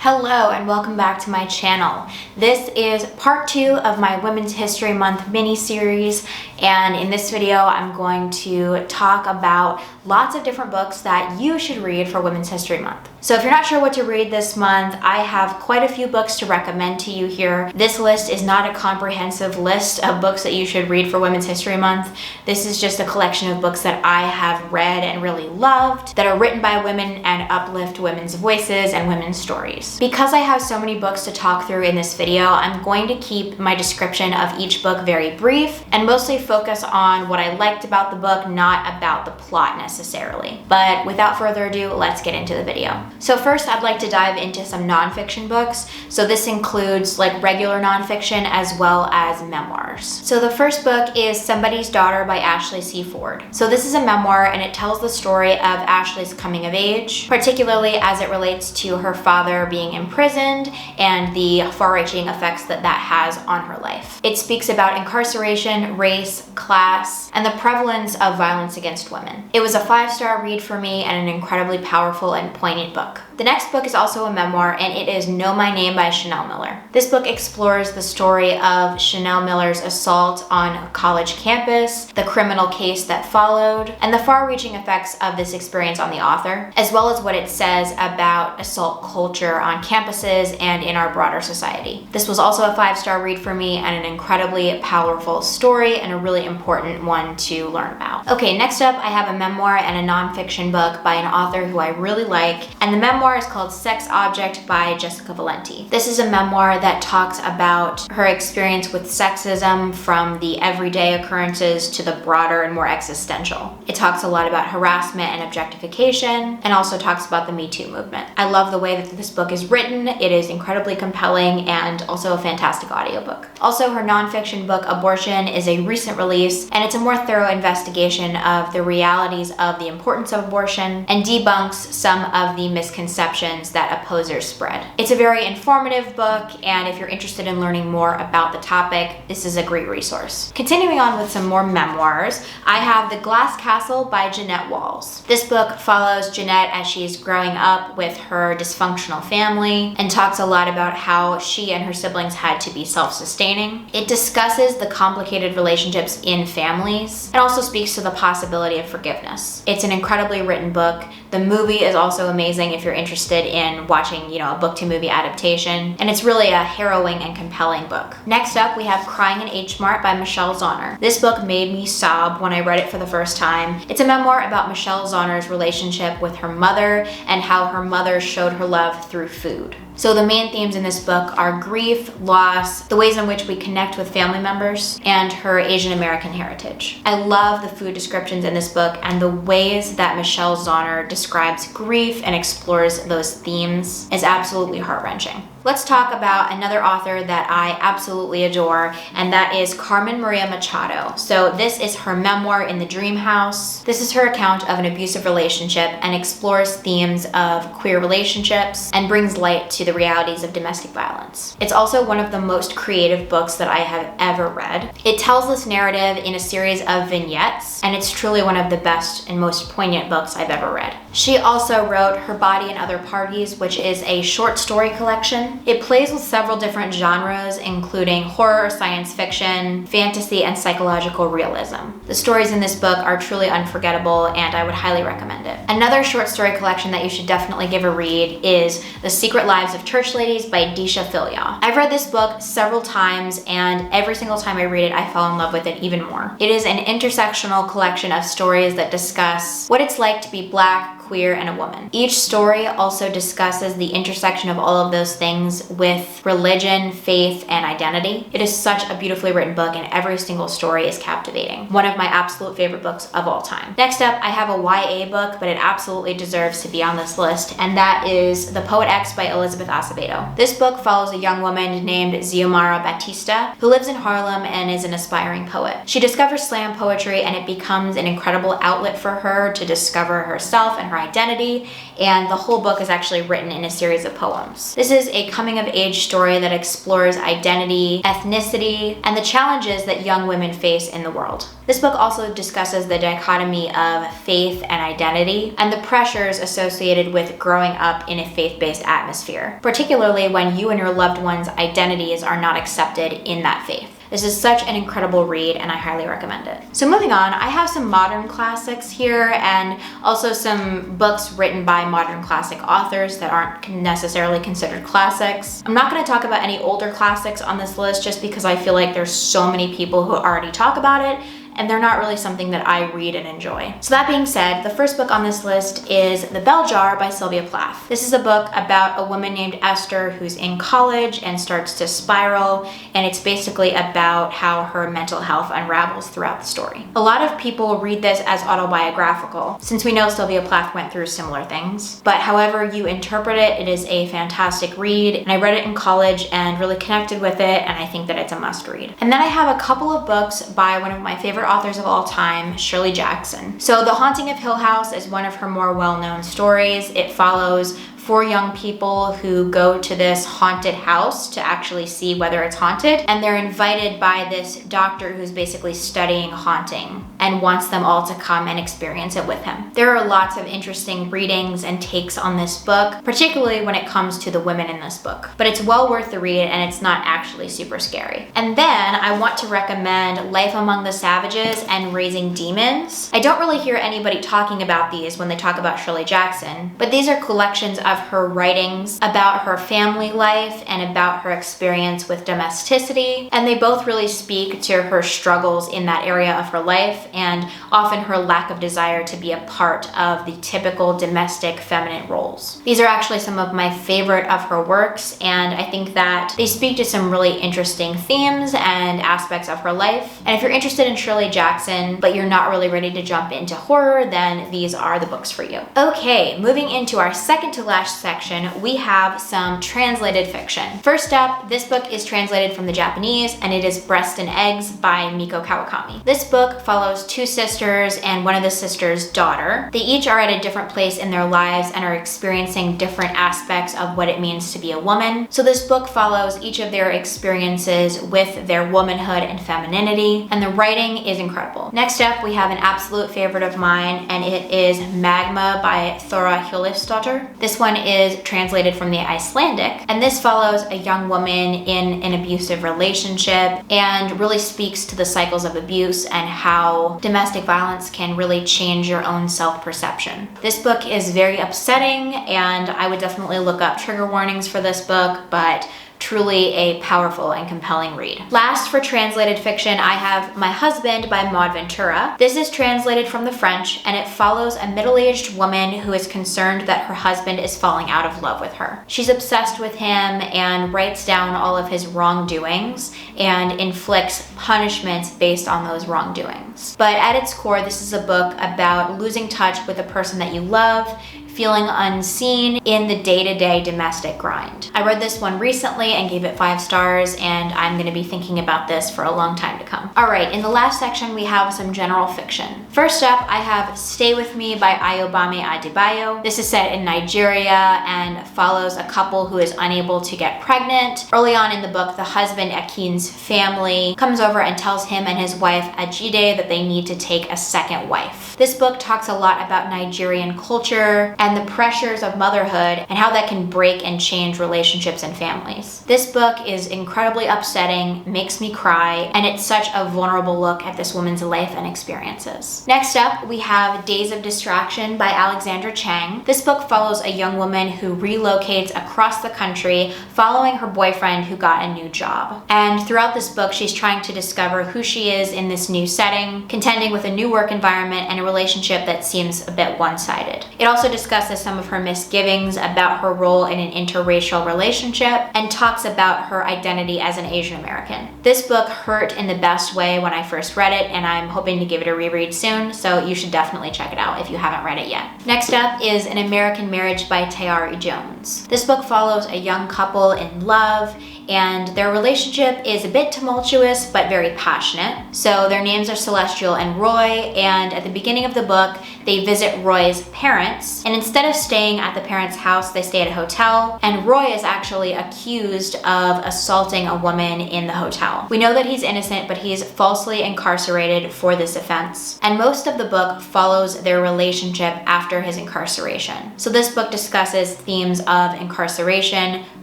Hello and welcome back to my channel. This is part 2 of my Women's History Month mini-series, and in this video I'm going to talk about lots of different books that you should read for Women's History Month. So if you're not sure what to read this month, I have quite a few books to recommend to you here. This list is not a comprehensive list of books that you should read for Women's History Month. This is just a collection of books that I have read and really loved that are written by women and uplift women's voices and women's stories. Because I have so many books to talk through in this video, I'm going to keep my description of each book very brief and mostly focus on what I liked about the book, not about the plot necessarily. But without further ado, let's get into the video. So first, I'd like to dive into some nonfiction books. So this includes like regular nonfiction as well as memoirs. So the first book is Somebody's Daughter by Ashley C. Ford. So this is a memoir and it tells the story of Ashley's coming of age, particularly as it relates to her father being imprisoned and the far-reaching effects that has on her life. It speaks about incarceration, race, class, and the prevalence of violence against women. It was a 5-star read for me and an incredibly powerful and poignant book. The next book is also a memoir, and it is Know My Name by Chanel Miller. This book explores the story of Chanel Miller's assault on a college campus, the criminal case that followed, and the far-reaching effects of this experience on the author, as well as what it says about assault culture on campuses and in our broader society. This was also a 5-star read for me and an incredibly powerful story and a really important one to learn about. Okay, next up I have a memoir and a nonfiction book by an author who I really like, and the memoir is called Sex Object by Jessica Valenti. This is a memoir that talks about her experience with sexism from the everyday occurrences to the broader and more existential. It talks a lot about harassment and objectification and also talks about the Me Too movement. I love the way that this book is written. It is incredibly compelling and also a fantastic audiobook. Also, her nonfiction book Abortion is a recent release and it's a more thorough investigation of the realities of the importance of abortion and debunks some of the misconceptions that opposers spread. It's a very informative book, and if you're interested in learning more about the topic, this is a great resource. Continuing on with some more memoirs, I have The Glass Castle by Jeanette Walls. This book follows Jeanette as she's growing up with her dysfunctional family and talks a lot about how she and her siblings had to be self-sustaining. It discusses the complicated relationships in families and also speaks to the possibility of forgiveness. It's an incredibly written book. The movie is also amazing if you're interested in watching, a book to movie adaptation, and it's really a harrowing and compelling book. Next up, we have Crying in H Mart by Michelle Zauner. This book made me sob when I read it for the first time. It's a memoir about Michelle Zauner's relationship with her mother and how her mother showed her love through food. So the main themes in this book are grief, loss, the ways in which we connect with family members, and her Asian American heritage. I love the food descriptions in this book and the ways that Michelle Zauner describes grief and explores those themes is absolutely heart-wrenching. Let's talk about another author that I absolutely adore, and that is Carmen Maria Machado. So this is her memoir In the Dream House. This is her account of an abusive relationship and explores themes of queer relationships and brings light to the realities of domestic violence. It's also one of the most creative books that I have ever read. It tells this narrative in a series of vignettes, and it's truly one of the best and most poignant books I've ever read. She also wrote Her Body and Other Parties, which is a short story collection. It plays with several different genres, including horror, science fiction, fantasy, and psychological realism. The stories in this book are truly unforgettable, and I would highly recommend it. Another short story collection that you should definitely give a read is The Secret Lives of Church Ladies by Disha Philyaw. I've read this book several times, and every single time I read it, I fall in love with it even more. It is an intersectional collection of stories that discuss what it's like to be Black, queer, and a woman. Each story also discusses the intersection of all of those things with religion, faith, and identity. It is such a beautifully written book, and every single story is captivating. One of my absolute favorite books of all time. Next up, I have a YA book, but it absolutely deserves to be on this list, and that is The Poet X by Elizabeth Acevedo. This book follows a young woman named Xiomara Batista, who lives in Harlem and is an aspiring poet. She discovers slam poetry, and it becomes an incredible outlet for her to discover herself and her identity, and the whole book is actually written in a series of poems. This is a coming-of-age story that explores identity, ethnicity, and the challenges that young women face in the world. This book also discusses the dichotomy of faith and identity and the pressures associated with growing up in a faith-based atmosphere, particularly when you and your loved one's identities are not accepted in that faith. This is such an incredible read, and I highly recommend it. So moving on, I have some modern classics here and also some books written by modern classic authors that aren't necessarily considered classics. I'm not going to talk about any older classics on this list just because I feel like there's so many people who already talk about it, and they're not really something that I read and enjoy. So that being said, the first book on this list is The Bell Jar by Sylvia Plath. This is a book about a woman named Esther who's in college and starts to spiral, and it's basically about how her mental health unravels throughout the story. A lot of people read this as autobiographical, since we know Sylvia Plath went through similar things. But however you interpret it, it is a fantastic read, and I read it in college and really connected with it, and I think that it's a must read. And then I have a couple of books by one of my favorite authors of all time, Shirley Jackson. So The Haunting of Hill House is one of her more well-known stories. It follows 4 young people who go to this haunted house to actually see whether it's haunted, and they're invited by this doctor who's basically studying haunting and wants them all to come and experience it with him. There are lots of interesting readings and takes on this book, particularly when it comes to the women in this book, but it's well worth the read and it's not actually super scary. And then I want to recommend Life Among the Savages and Raising Demons. I don't really hear anybody talking about these when they talk about Shirley Jackson, but these are collections of her writings about her family life and about her experience with domesticity, and they both really speak to her struggles in that area of her life and often her lack of desire to be a part of the typical domestic feminine roles. These are actually some of my favorite of her works, and I think that they speak to some really interesting themes and aspects of her life. And if you're interested in Shirley Jackson but you're not really ready to jump into horror, then these are the books for you. Okay, moving into our second to last section, we have some translated fiction. First up, this book is translated from the Japanese, and it is Breast and Eggs by Miko Kawakami. This book follows 2 sisters and one of the sisters' daughter. They each are at a different place in their lives and are experiencing different aspects of what it means to be a woman. So this book follows each of their experiences with their womanhood and femininity, and the writing is incredible. Next up, we have an absolute favorite of mine, and it is Magma by Thora Hjólasdóttir. This one is translated from the Icelandic, and this follows a young woman in an abusive relationship and really speaks to the cycles of abuse and how domestic violence can really change your own self-perception. This book is very upsetting, and I would definitely look up trigger warnings for this book, but truly a powerful and compelling read. Last, for translated fiction, I have My Husband by Maud Ventura. This is translated from the French, and it follows a middle-aged woman who is concerned that her husband is falling out of love with her. She's obsessed with him and writes down all of his wrongdoings and inflicts punishments based on those wrongdoings. But at its core, this is a book about losing touch with the person that you love, feeling unseen in the day-to-day domestic grind. I read this one recently and gave it 5 stars, and I'm gonna be thinking about this for a long time to come. All right, in the last section, we have some general fiction. First up, I have Stay With Me by Ayobami Adebayo. This is set in Nigeria and follows a couple who is unable to get pregnant. Early on in the book, the husband, Akin's family, comes over and tells him and his wife, Ajide, that they need to take a second wife. This book talks a lot about Nigerian culture and the pressures of motherhood and how that can break and change relationships and families. This book is incredibly upsetting, makes me cry, and it's such a vulnerable look at this woman's life and experiences. Next up, we have Days of Distraction by Alexandra Chang. This book follows a young woman who relocates across the country following her boyfriend who got a new job. And throughout this book, she's trying to discover who she is in this new setting, contending with a new work environment and a relationship that seems a bit one-sided. It also discusses some of her misgivings about her role in an interracial relationship and talks about her identity as an Asian American. This book hurt in the best way when I first read it, and I'm hoping to give it a reread soon, so you should definitely check it out if you haven't read it yet. Next up is An American Marriage by Tayari Jones. This book follows a young couple in love and their relationship is a bit tumultuous but very passionate. So their names are Celestial and Roy, and at the beginning of the book, they visit Roy's parents, and instead of staying at the parents' house, they stay at a hotel, and Roy is actually accused of assaulting a woman in the hotel. We know that he's innocent, but he's falsely incarcerated for this offense, and most of the book follows their relationship after his incarceration. So this book discusses themes of incarceration,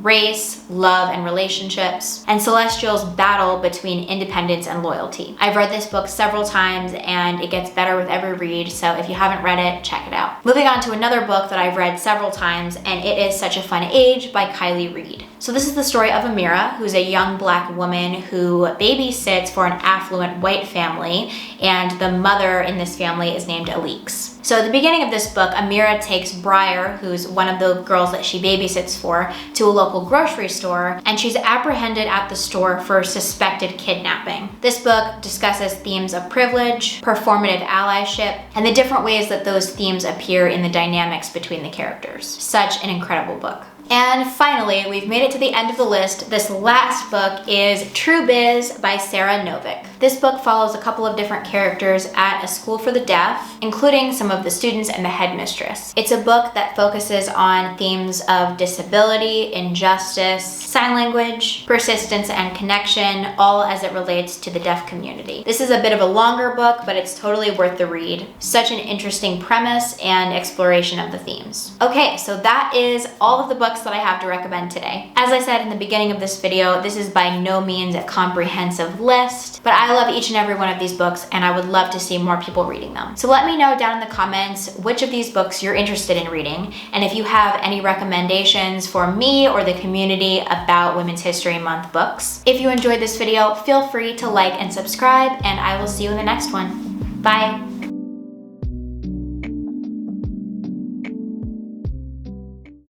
race, love, and relationships, and Celestial's battle between independence and loyalty. I've read this book several times and it gets better with every read, so if you haven't read it, check it out. Moving on to another book that I've read several times, and it is Such a Fun Age by Kylie Reed. So this is the story of Amira, who's a young Black woman who babysits for an affluent white family, and the mother in this family is named Alix. So at the beginning of this book, Amira takes Briar, who's one of the girls that she babysits for, to a local grocery store, and she's apprehended at the store for suspected kidnapping. This book discusses themes of privilege, performative allyship, and the different ways that those themes appear in the dynamics between the characters. Such an incredible book. And finally, we've made it to the end of the list. This last book is True Biz by Sarah Novick. This book follows a couple of different characters at a school for the deaf, including some of the students and the headmistress. It's a book that focuses on themes of disability, injustice, sign language, persistence, and connection, all as it relates to the deaf community. This is a bit of a longer book, but it's totally worth the read. Such an interesting premise and exploration of the themes. Okay, so that is all of the books that I have to recommend today. As I said in the beginning of this video, this is by no means a comprehensive list, but I love each and every one of these books and I would love to see more people reading them. So let me know down in the comments which of these books you're interested in reading, and if you have any recommendations for me or the community about Women's History Month books. If you enjoyed this video, feel free to like and subscribe, and I will see you in the next one. Bye.